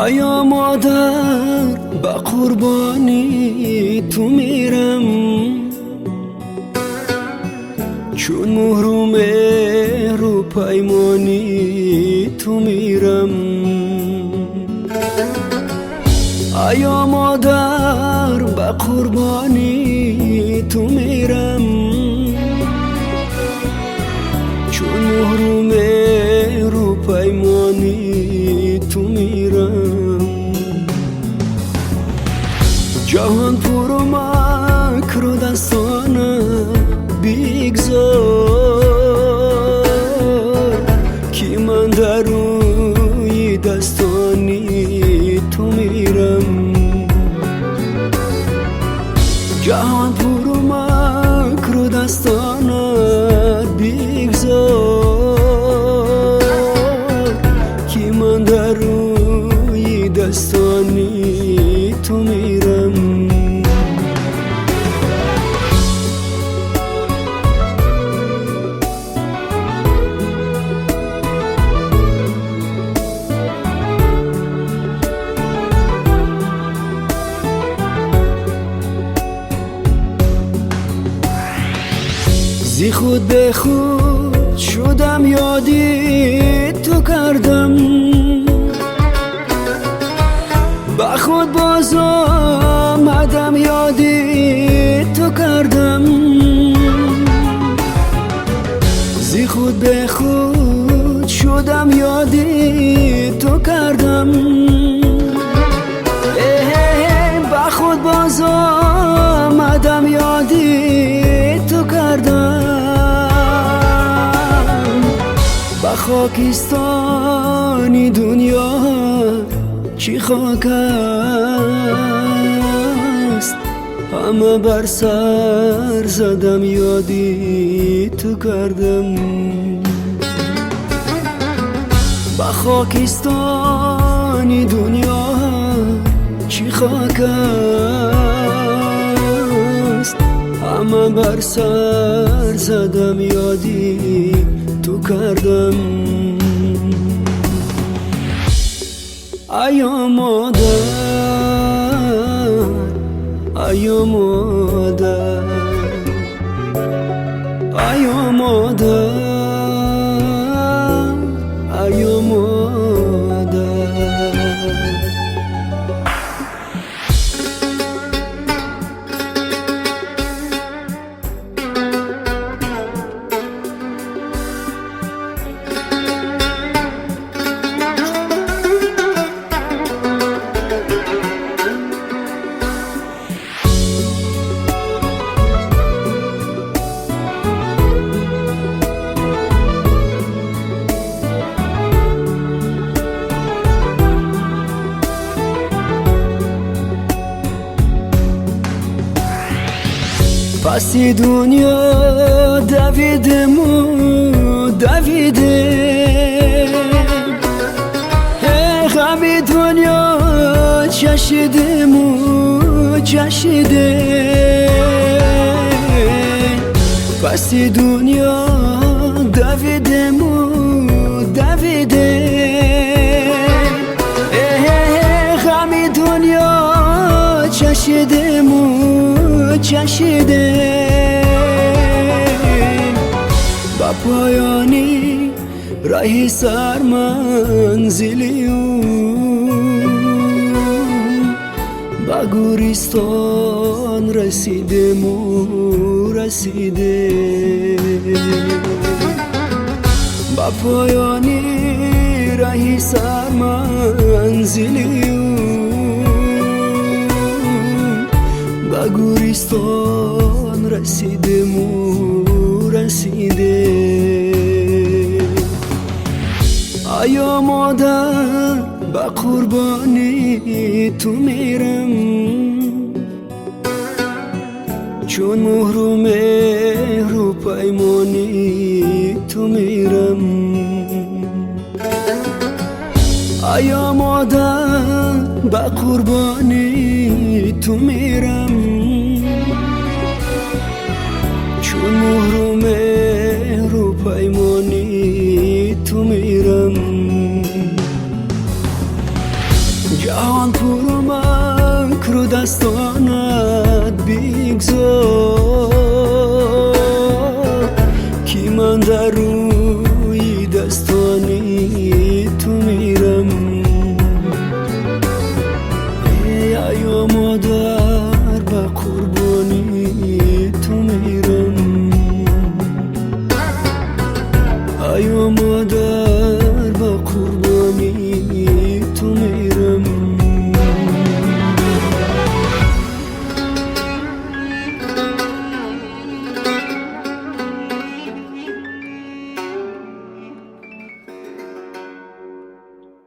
آیا مادر به قربانی تو میرم، چون محروم رو پیمانی تو میرم. آیا مادر به قربانی تو میرم، چون محروم رو پیمانی تو میرم. جهان پر و مکر و دستانه بیگذار، که من در روی دستانی تو میرم. جهان پر و مکر و دستانه بیگذار، که من در روی دستانی تو میرم. زی خود به خود شدم، یادی تو کردم، با خود باز آمدم، یادی تو کردم. زی خود به خود شدم، یادی تو کردم، با خود باز آمدم، یادی تو کردم. با خاکستانی دنیا چی خاک است، همه بر سر زدم، یادی تو کردم. با خاکستانی دنیا چی خاک است، همه بر سر زدم، یادی تو کردم. آیا مادر، آیا مادر، آیا مادر، آیا مادر. پسی دنیا دویدم، غمی دنیا چشیدم، پسی دنیا دویدم، غمی دنیا چشیدم، با پایانی راهی سر منزلی، با گورستان رسیدم، با پایانی راهی سر منزلی، با گورستان رسیدم. آیا مادر به قربانی تو میرم، چون محروم رو پیمانی تو میرم. آیا مادر به قربانی تو میرم، چون محروم رو پیمانی تو میرم. دستانت بیگذار